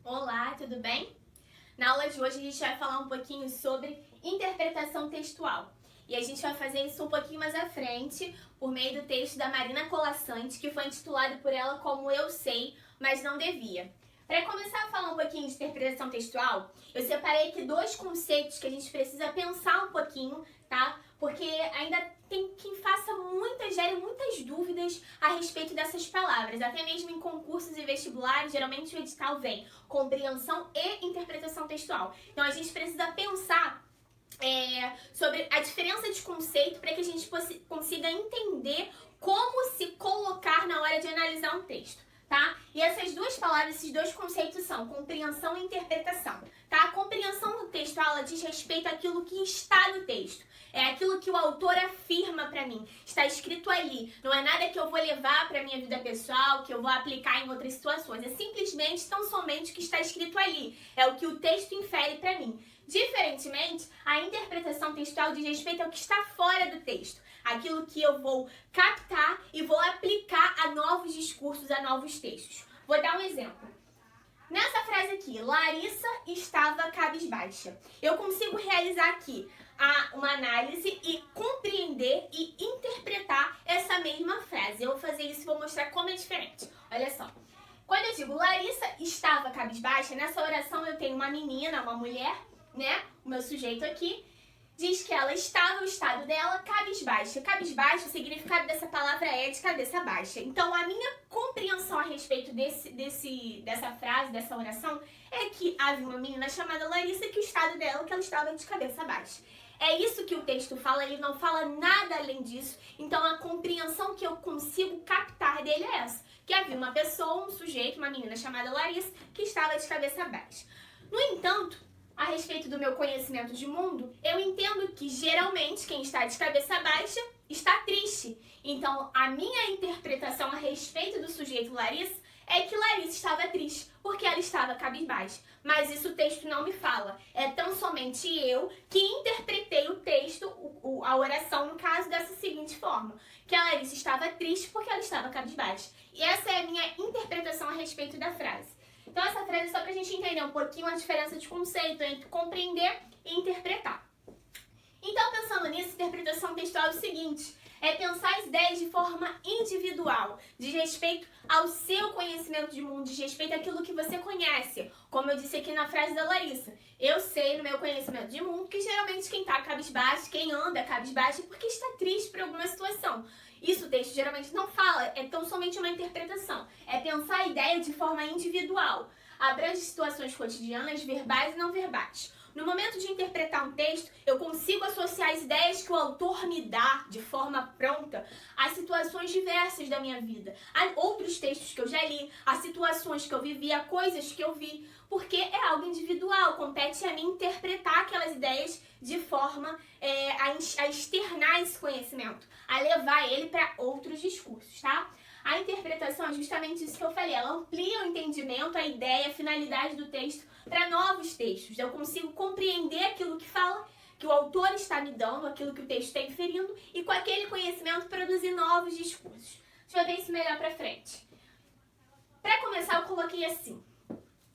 Olá, tudo bem? Na aula de hoje a gente vai falar um pouquinho sobre interpretação textual. E a gente vai fazer isso um pouquinho mais à frente, por meio do texto da Marina Colasanti, que foi intitulado por ela como Eu Sei, Mas Não Devia. Para começar a falar um pouquinho de interpretação textual, eu separei aqui dois conceitos que a gente precisa pensar um pouquinho, tá? Porque ainda tem quem gere muitas dúvidas a respeito dessas palavras. Até mesmo em concursos e vestibulares, geralmente o edital vem compreensão e interpretação textual. Então a gente precisa pensar sobre a diferença de conceito para que a gente consiga entender como se colocar na hora de analisar um texto. Tá? E essas duas palavras, esses dois conceitos são compreensão e interpretação. Tá? A compreensão do texto, ela diz respeito àquilo que está no texto. É aquilo que o autor afirma para mim. Está escrito ali. Não é nada que eu vou levar para minha vida pessoal, que eu vou aplicar em outras situações. É simplesmente, tão somente o que está escrito ali. É o que o texto infere para mim. Diferentemente, a interpretação textual diz respeito ao que está fora do texto. Aquilo que eu vou captar e vou aplicar a novos discursos, a novos textos. Vou dar um exemplo. Nessa frase aqui, Larissa estava cabisbaixa. Eu consigo realizar aqui uma análise e compreender e interpretar essa mesma frase. Eu vou fazer isso e vou mostrar como é diferente. Olha só. Quando eu digo Larissa estava cabisbaixa, nessa oração eu tenho uma menina, uma mulher, né? O meu sujeito aqui diz que ela estava, o estado dela, cabisbaixa. Cabisbaixa, o significado dessa palavra é de cabeça baixa. Então, a minha compreensão a respeito dessa frase, dessa oração, é que havia uma menina chamada Larissa que o estado dela, que ela estava de cabeça baixa. É isso que o texto fala, ele não fala nada além disso. Então, a compreensão que eu consigo captar dele é essa. Que havia uma pessoa, um sujeito, uma menina chamada Larissa, que estava de cabeça baixa. No entanto, a respeito do meu conhecimento de mundo, eu entendo que geralmente quem está de cabeça baixa está triste. Então, a minha interpretação a respeito do sujeito Larissa é que Larissa estava triste, porque ela estava cabisbaixa. Mas isso o texto não me fala. É tão somente eu que interpretei o texto, a oração, no caso, dessa seguinte forma. Que a Larissa estava triste porque ela estava cabisbaixa. E essa é a minha interpretação a respeito da frase. Então, essa frase é só para a gente entender um pouquinho a diferença de conceito entre compreender e interpretar. Então, pensando nisso, interpretação textual é o seguinte: é pensar as ideias de forma individual, diz respeito ao seu conhecimento de mundo, diz respeito àquilo que você conhece. Como eu disse aqui na frase da Larissa, eu sei no meu conhecimento de mundo que geralmente quem está cabisbaixo, quem anda cabisbaixo é porque está triste por alguma situação. Isso o texto geralmente não fala, é tão somente uma interpretação. É pensar a ideia de forma individual. Abrange situações cotidianas, verbais e não verbais. No momento de interpretar um texto, eu consigo associar as ideias que o autor me dá de forma pronta a situações diversas da minha vida, a outros textos que eu já li, a situações que eu vivi, a coisas que eu vi, porque é algo individual, compete a mim interpretar aquelas ideias de forma a externar esse conhecimento, a levar ele para outros discursos, tá? A interpretação é justamente isso que eu falei, ela amplia o entendimento, a ideia, a finalidade do texto para novos textos. Eu consigo compreender aquilo que fala, que o autor está me dando, aquilo que o texto está inferindo, e com aquele conhecimento produzir novos discursos. Deixa eu ver isso melhor para frente. Para começar, eu coloquei assim: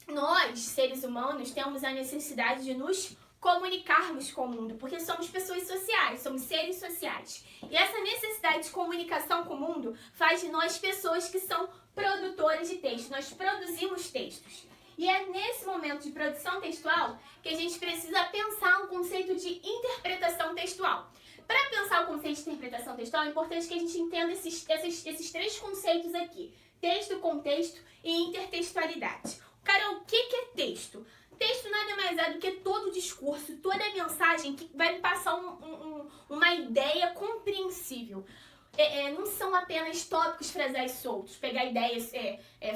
nós, seres humanos, temos a necessidade de nos comunicarmos com o mundo, porque somos pessoas sociais, somos seres sociais. E essa necessidade de comunicação com o mundo faz de nós pessoas que são produtoras de texto. Nós produzimos textos. E é nesse momento de produção textual que a gente precisa pensar um conceito de interpretação textual. Para pensar o conceito de interpretação textual, é importante que a gente entenda esses três conceitos aqui: texto, contexto e intertextualidade. Cara, o que é texto? Texto nada mais é do que todo o discurso, toda a mensagem que vai me passar uma ideia compreensível. Não são apenas tópicos frasais soltos, pegar ideias,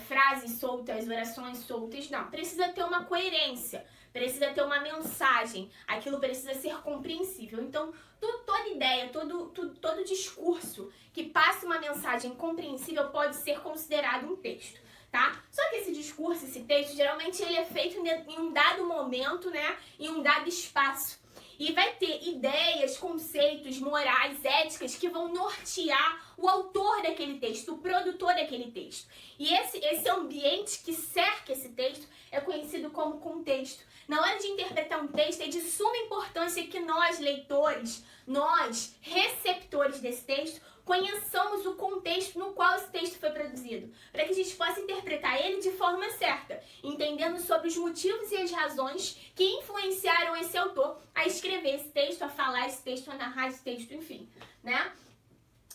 frases soltas, orações soltas, não. Precisa ter uma coerência, precisa ter uma mensagem, aquilo precisa ser compreensível. Então, toda ideia, todo discurso que passe uma mensagem compreensível pode ser considerado um texto. Tá? Só que esse discurso, esse texto, geralmente ele é feito em um dado momento, né? Em um dado espaço. e vai ter ideias, conceitos, morais, éticas que vão nortear o autor daquele texto, o produtor daquele texto. E esse ambiente que cerca esse texto é conhecido como contexto. Na hora de interpretar um texto, é de suma importância que nós, leitores, nós, receptores desse texto, conheçamos o contexto no qual esse texto foi produzido, para que a gente possa interpretar ele de forma certa, entendendo sobre os motivos e as razões que influenciaram esse autor a escrever esse texto, a falar esse texto, a narrar esse texto, enfim, né?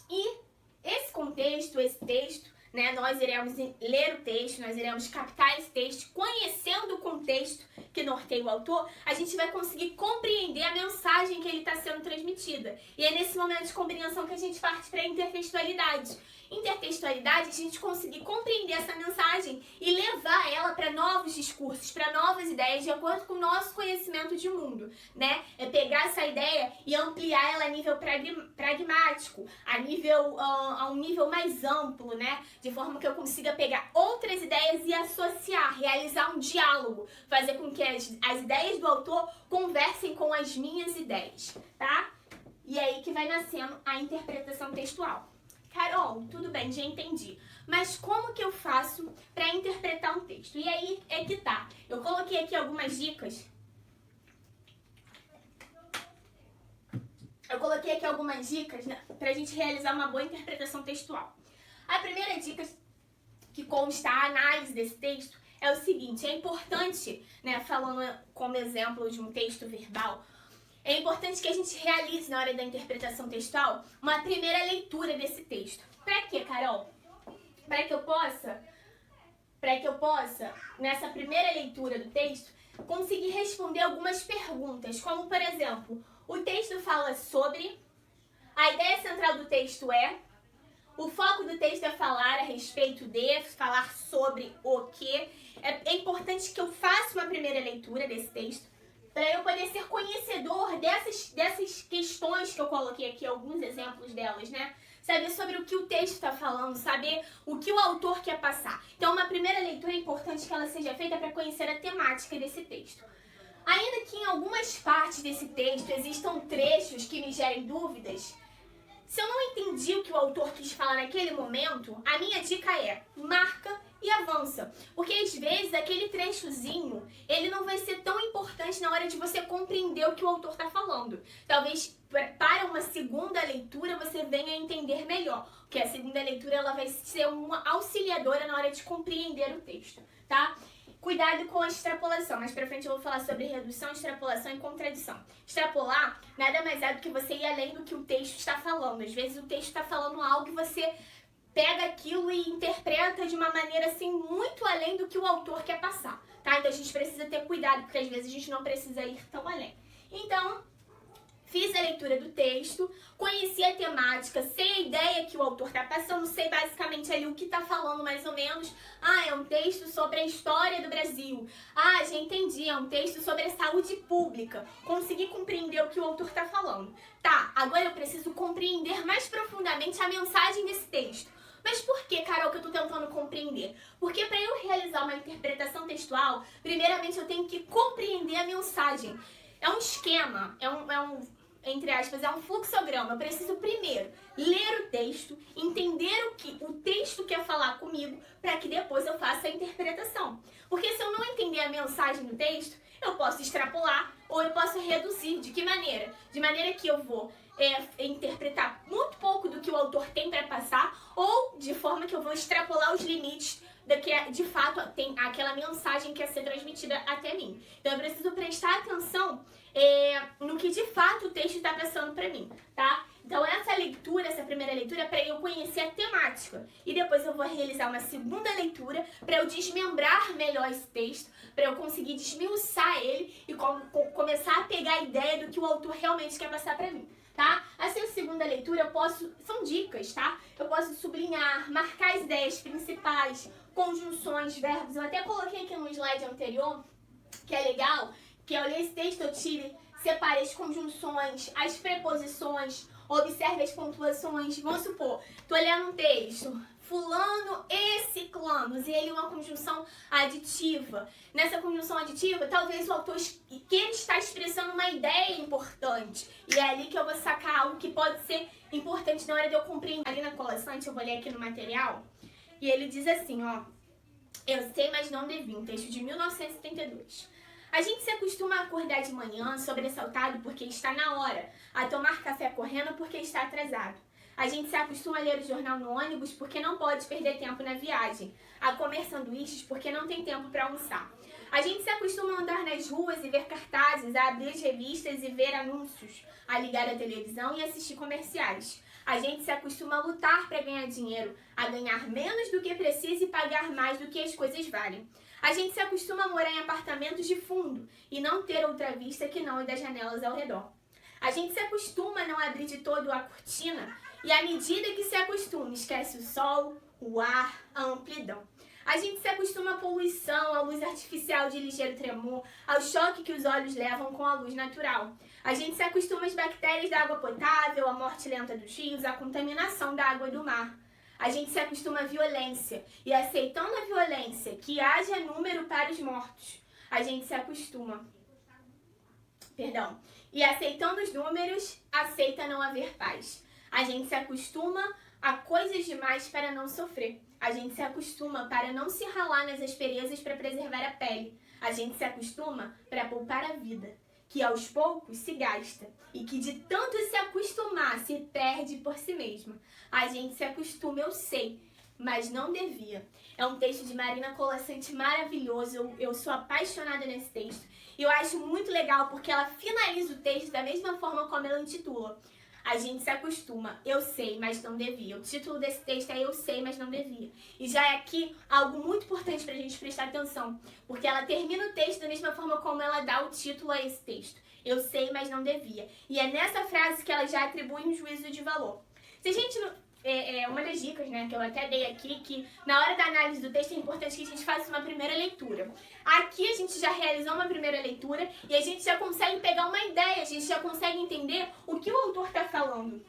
E esse contexto, esse texto, né, nós iremos ler o texto, nós iremos captar esse texto, conhecendo o contexto que norteia o autor, a gente vai conseguir compreender a mensagem que ele está sendo transmitida. E é nesse momento de compreensão que a gente parte para a intertextualidade. Intertextualidade, a gente conseguir compreender essa mensagem e levar ela para novos discursos, para novas ideias, de acordo com o nosso conhecimento de mundo, né? É pegar essa ideia e ampliar ela a nível pragmático, a um nível mais amplo, né? De forma que eu consiga pegar outras ideias e associar, realizar um diálogo, fazer com que as ideias do autor conversem com as minhas ideias, tá? E é aí que vai nascendo a interpretação textual. Carol, tudo bem, já entendi. Mas como que eu faço para interpretar um texto? E aí é que tá. Eu coloquei aqui algumas dicas. Né, pra gente realizar uma boa interpretação textual. A primeira dica que consta a análise desse texto é o seguinte: é importante, né, falando como exemplo de um texto verbal, é importante que a gente realize na hora da interpretação textual uma primeira leitura desse texto. Para quê, Carol? Para que eu possa, nessa primeira leitura do texto, conseguir responder algumas perguntas, como por exemplo, o texto fala sobre, a ideia central do texto é, o foco do texto é falar a respeito de, falar sobre o que. É importante que eu faça uma primeira leitura desse texto, para eu poder ser conhecedor dessas questões que eu coloquei aqui, alguns exemplos delas, né? Saber sobre o que o texto está falando, saber o que o autor quer passar. Então, uma primeira leitura é importante que ela seja feita para conhecer a temática desse texto. Ainda que em algumas partes desse texto existam trechos que me gerem dúvidas, se eu não entendi o que o autor quis falar naquele momento, a minha dica é: marca e avança. Porque às vezes aquele trechozinho, ele não vai ser tão importante na hora de você compreender o que o autor está falando. Talvez para uma segunda leitura você venha a entender melhor. Porque a segunda leitura ela vai ser uma auxiliadora na hora de compreender o texto, tá? Cuidado com a extrapolação. Mais pra frente eu vou falar sobre redução, extrapolação e contradição. Extrapolar nada mais é do que você ir além do que o texto está falando. Às vezes o texto está falando algo e você pega aquilo e interpreta de uma maneira assim muito além do que o autor quer passar, tá? Então a gente precisa ter cuidado, porque às vezes a gente não precisa ir tão além. Então, fiz a leitura do texto, conheci a temática, sei a ideia que o autor está passando, sei basicamente ali o que está falando mais ou menos. Ah, é um texto sobre a história do Brasil. Ah, já entendi, é um texto sobre a saúde pública. Consegui compreender o que o autor está falando. Tá, agora eu preciso compreender mais profundamente a mensagem desse texto. Mas por que, Carol, que eu estou tentando compreender? Porque para eu realizar uma interpretação textual, primeiramente eu tenho que compreender a mensagem. É um esquema, entre aspas, é um fluxograma. Eu preciso primeiro ler o texto, entender o que o texto quer falar comigo, para que depois eu faça a interpretação. Porque se eu não entender a mensagem do texto, eu posso extrapolar ou eu posso reduzir. De que maneira? De maneira que eu vou interpretar muito pouco do que o autor tem para passar, ou de forma que eu vou extrapolar os limites da que de fato tem aquela mensagem que quer ser transmitida até mim. Então eu preciso prestar atenção no que de fato o texto está passando para mim, tá? Então essa leitura, essa primeira leitura é para eu conhecer a temática. E depois eu vou realizar uma segunda leitura para eu desmembrar melhor esse texto, para eu conseguir desmiuçar ele e começar a pegar a ideia do que o autor realmente quer passar para mim, tá? Assim, a segunda leitura são dicas, tá? Eu posso sublinhar, marcar as ideias principais, conjunções, verbos. Eu até coloquei aqui no slide anterior, que é legal, que eu li esse texto, separei as conjunções, as preposições, observe as pontuações. Vamos supor, tô lendo um texto, fulano e ciclanos, e ele é uma conjunção aditiva. Nessa conjunção aditiva, talvez o autor queira estar expressando uma ideia importante, e é ali que eu vou sacar algo que pode ser importante na hora de eu compreender. Ali na colação, eu vou ler aqui no material, e ele diz assim, ó: eu sei, mas não devia, um texto de 1972. A gente se acostuma a acordar de manhã sobressaltado porque está na hora, a tomar café correndo porque está atrasado. A gente se acostuma a ler o jornal no ônibus porque não pode perder tempo na viagem, a comer sanduíches porque não tem tempo para almoçar. A gente se acostuma a andar nas ruas e ver cartazes, a abrir as revistas e ver anúncios, a ligar a televisão e assistir comerciais. A gente se acostuma a lutar para ganhar dinheiro, a ganhar menos do que precisa e pagar mais do que as coisas valem. A gente se acostuma a morar em apartamentos de fundo e não ter outra vista que não a das janelas ao redor. A gente se acostuma a não abrir de todo a cortina e, à medida que se acostuma, esquece o sol, o ar, a amplidão. A gente se acostuma à poluição, à luz artificial de ligeiro tremor, ao choque que os olhos levam com a luz natural. A gente se acostuma às bactérias da água potável, à morte lenta dos rios, à contaminação da água do mar. A gente se acostuma à violência e, aceitando a violência, que haja número para os mortos. A gente se acostuma. E aceitando os números, aceita não haver paz. A gente se acostuma a coisas demais para não sofrer. A gente se acostuma para não se ralar nas asperezas para preservar a pele. A gente se acostuma para poupar a vida, que aos poucos se gasta e que de tanto se acostumar se perde por si mesma. A gente se acostuma, eu sei, mas não devia. É um texto de Marina Colasanti maravilhoso, eu sou apaixonada nesse texto. E eu acho muito legal porque ela finaliza o texto da mesma forma como ela intitula. A gente se acostuma, eu sei, mas não devia. O título desse texto é Eu Sei, mas não devia. E já é aqui algo muito importante pra gente prestar atenção, porque ela termina o texto da mesma forma como ela dá o título a esse texto. Eu sei, mas não devia. E é nessa frase que ela já atribui um juízo de valor. Se a gente não... uma das dicas, né, que eu até dei aqui, que na hora da análise do texto é importante que a gente faça uma primeira leitura. Aqui a gente já realizou uma primeira leitura e a gente já consegue pegar uma ideia, a gente já consegue entender o que o autor está falando.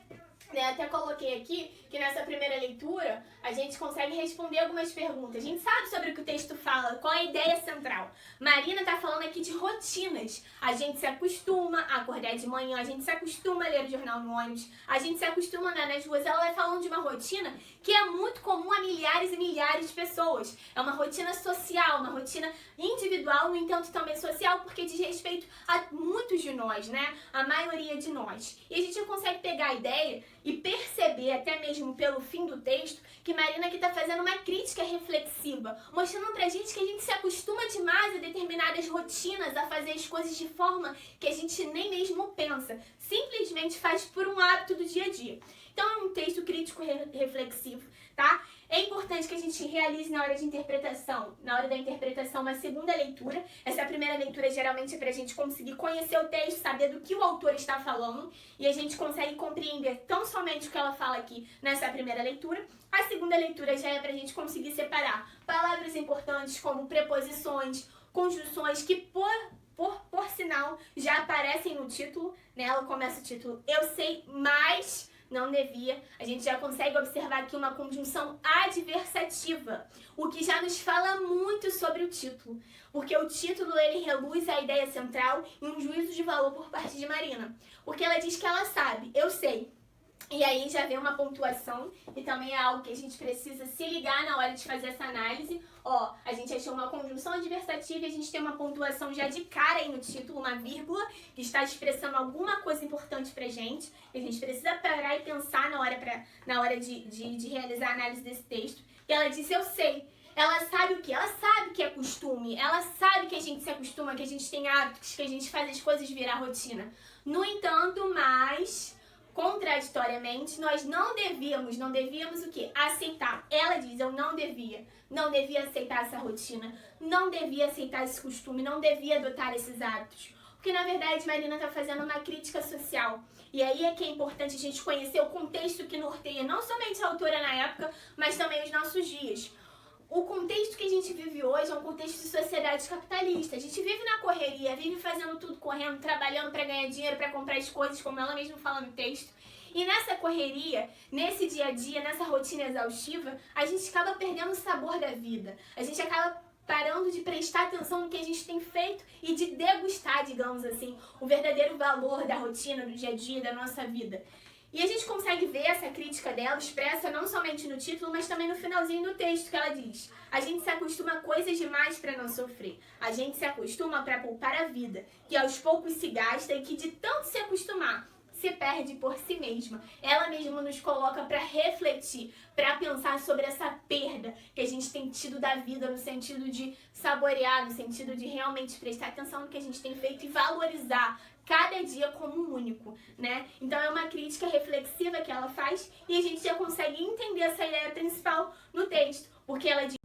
Até coloquei aqui que nessa primeira leitura a gente consegue responder algumas perguntas. A gente sabe sobre o que o texto fala, qual é a ideia central. Marina está falando aqui de rotinas. A gente se acostuma a acordar de manhã, a gente se acostuma a ler o jornal no ônibus, a gente se acostuma a andar nas ruas. Ela vai falando de uma rotina que é muito comum a milhares e milhares de pessoas. É uma rotina social, uma rotina individual, no entanto também social, porque diz respeito a muitos de nós, né? A maioria de nós. E a gente já consegue pegar a ideia e perceber, até mesmo pelo fim do texto, que Marina aqui está fazendo uma crítica reflexiva, mostrando pra gente que a gente se acostuma demais a determinadas rotinas, a fazer as coisas de forma que a gente nem mesmo pensa, simplesmente faz por um hábito do dia a dia. Então é um texto crítico reflexivo, tá? É importante que a gente realize na hora da interpretação, uma segunda leitura. Essa primeira leitura geralmente é pra gente conseguir conhecer o texto, saber do que o autor está falando, e a gente consegue compreender tão somente o que ela fala aqui nessa primeira leitura. A segunda leitura já é pra gente conseguir separar palavras importantes como preposições, conjunções que por sinal já aparecem no título, né? Ela começa o título Eu sei, mas não devia. A gente já consegue observar aqui uma conjunção adversativa, o que já nos fala muito sobre o título, porque o título ele reluz a ideia central e um juízo de valor por parte de Marina, porque ela diz que ela sabe, eu sei. E aí já vem uma pontuação, e também é algo que a gente precisa se ligar na hora de fazer essa análise. Ó, a gente achou uma conjunção adversativa e a gente tem uma pontuação já de cara aí no título, uma vírgula, que está expressando alguma coisa importante pra gente. E a gente precisa parar e pensar na hora de realizar a análise desse texto. E ela disse, eu sei. Ela sabe o quê? Ela sabe que é costume, ela sabe que a gente se acostuma, que a gente tem hábitos, que a gente faz as coisas virar rotina. No entanto, mas... contraditoriamente, nós não devíamos o quê? Aceitar. Ela diz, eu não devia aceitar essa rotina, não devia aceitar esse costume, não devia adotar esses hábitos. Porque, na verdade, Marina está fazendo uma crítica social. E aí é que é importante a gente conhecer o contexto que norteia não somente a autora na época, mas também os nossos dias. O contexto que a gente vive hoje é um contexto de sociedade capitalista. A gente vive na correria, vive fazendo tudo correndo, trabalhando para ganhar dinheiro, para comprar as coisas, como ela mesma fala no texto. E nessa correria, nesse dia a dia, nessa rotina exaustiva, a gente acaba perdendo o sabor da vida. A gente acaba parando de prestar atenção no que a gente tem feito e de degustar, digamos assim, o verdadeiro valor da rotina, do dia a dia, da nossa vida. E a gente consegue ver essa crítica dela expressa não somente no título, mas também no finalzinho do texto, que ela diz: a gente se acostuma a coisas demais para não sofrer. A gente se acostuma para poupar a vida, que aos poucos se gasta e que de tanto se acostumar, se perde por si mesma. Ela mesma nos coloca para refletir, para pensar sobre essa perda que a gente tem tido da vida, no sentido de saborear, no sentido de realmente prestar atenção no que a gente tem feito e valorizar cada dia como um único, né? Então é uma crítica reflexiva que ela faz e a gente já consegue entender essa ideia principal no texto, porque ela diz: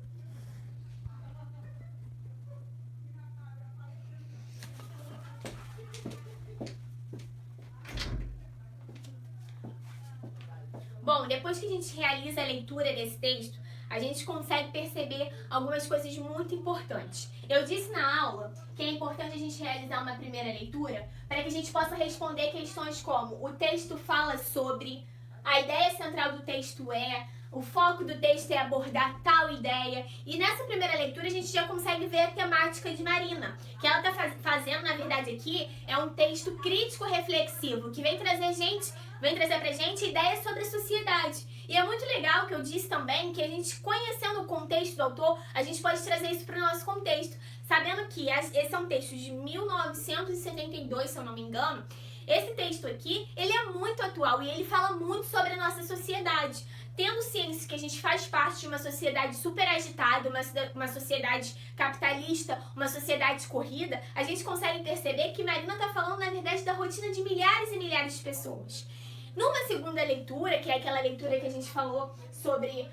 bom, depois que a gente realiza a leitura desse texto, a gente consegue perceber algumas coisas muito importantes. Eu disse na aula que é importante a gente realizar uma primeira leitura para que a gente possa responder questões como: o texto fala sobre, a ideia central do texto é, o foco do texto é abordar tal ideia. E nessa primeira leitura a gente já consegue ver a temática de Marina, que ela está fazendo, na verdade, aqui é um texto crítico-reflexivo que vem trazer pra gente ideias sobre a sociedade. E é muito legal que eu disse também que a gente, conhecendo o contexto do autor, a gente pode trazer isso para o nosso contexto, sabendo que esse é um texto de 1972, se eu não me engano. Esse texto aqui, ele é muito atual e ele fala muito sobre a nossa sociedade. Tendo ciência que a gente faz parte de uma sociedade super agitada, uma sociedade capitalista, uma sociedade corrida, a gente consegue perceber que Marina está falando, na verdade, da rotina de milhares e milhares de pessoas. Numa segunda leitura, que é aquela leitura que a gente falou sobre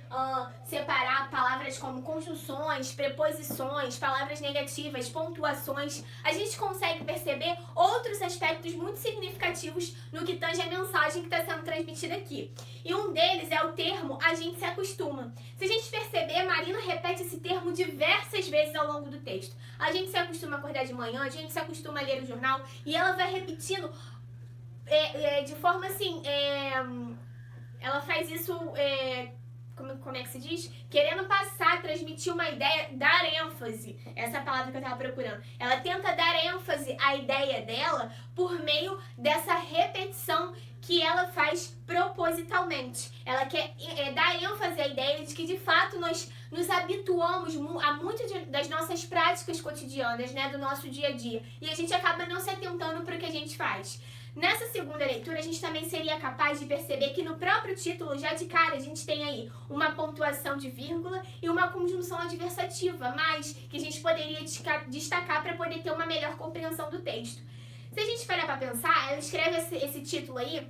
separar palavras como conjunções, preposições, palavras negativas, pontuações, a gente consegue perceber outros aspectos muito significativos no que tange a mensagem que está sendo transmitida aqui. E um deles é o termo "a gente se acostuma". Se a gente perceber, Marina repete esse termo diversas vezes ao longo do texto. A gente se acostuma a acordar de manhã, a gente se acostuma a ler o jornal, e ela vai repetindo de forma assim, ela faz isso, como é que se diz? Querendo passar, transmitir uma ideia, dar ênfase, essa palavra que eu estava procurando. Ela tenta dar ênfase à ideia dela por meio dessa repetição que ela faz propositalmente. Ela quer dar ênfase à ideia de que, de fato, nós nos habituamos a muitas das nossas práticas cotidianas, né, do nosso dia a dia, e a gente acaba não se atentando para o que a gente faz. Nessa segunda leitura, a gente também seria capaz de perceber que no próprio título, já de cara, a gente tem aí uma pontuação de vírgula e uma conjunção adversativa, mas que a gente poderia destacar para poder ter uma melhor compreensão do texto. Se a gente parar para pensar, ela escreve esse título aí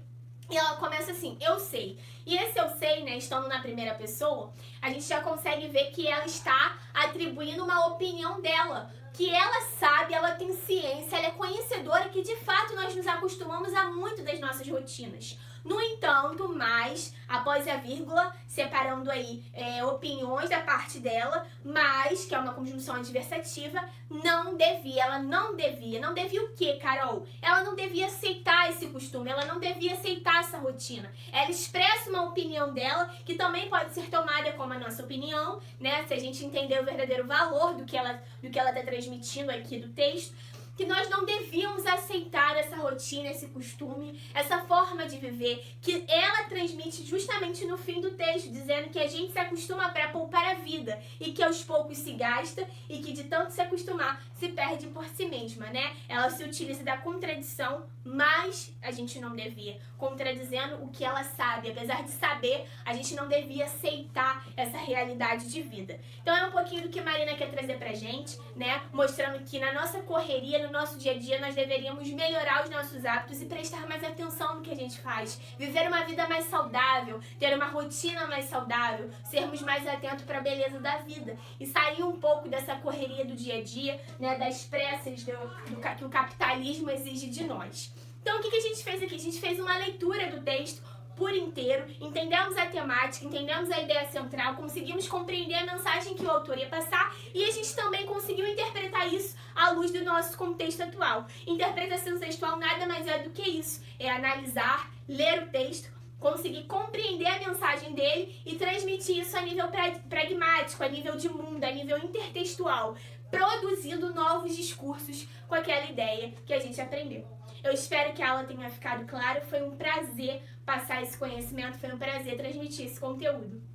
e ela começa assim: eu sei. E esse eu sei, né, estando na primeira pessoa, a gente já consegue ver que ela está atribuindo uma opinião dela, que ela sabe, ela tem ciência, ela é conhecedora, que de fato nós nos acostumamos a muito das nossas rotinas. No entanto, mas, após a vírgula, separando aí opiniões da parte dela, mas, que é uma conjunção adversativa, ela não devia o quê, Carol? Ela não devia aceitar esse costume, ela não devia aceitar essa rotina. Ela expressa uma opinião dela, que também pode ser tomada como a nossa opinião, né? Se a gente entender o verdadeiro valor do que ela está transmitindo aqui do texto, que nós não devíamos aceitar essa rotina, esse costume, essa forma de viver, que ela transmite justamente no fim do texto, dizendo que a gente se acostuma para poupar a vida e que aos poucos se gasta e que de tanto se acostumar se perde por si mesma, né? Ela se utiliza da contradição, mas a gente não devia, contradizendo o que ela sabe. Apesar de saber, a gente não devia aceitar essa realidade de vida. Então é um pouquinho do que Marina quer trazer pra gente, né? Mostrando que na nossa correria, no nosso dia a dia, nós deveríamos melhorar os nossos hábitos e prestar mais atenção no que a gente faz. Viver uma vida mais saudável, ter uma rotina mais saudável, sermos mais atentos para a beleza da vida e sair um pouco dessa correria do dia a dia, né, das pressas que o capitalismo exige de nós. Então, o que a gente fez aqui? A gente fez uma leitura do texto por inteiro, entendemos a temática, entendemos a ideia central, conseguimos compreender a mensagem que o autor ia passar e a gente também conseguiu interpretar isso à luz do nosso contexto atual. Interpretação textual nada mais é do que isso, é analisar, ler o texto, conseguir compreender a mensagem dele e transmitir isso a nível pragmático, a nível de mundo, a nível intertextual, produzindo novos discursos com aquela ideia que a gente aprendeu. Eu espero que a aula tenha ficado clara, foi um prazer passar esse conhecimento, foi um prazer transmitir esse conteúdo.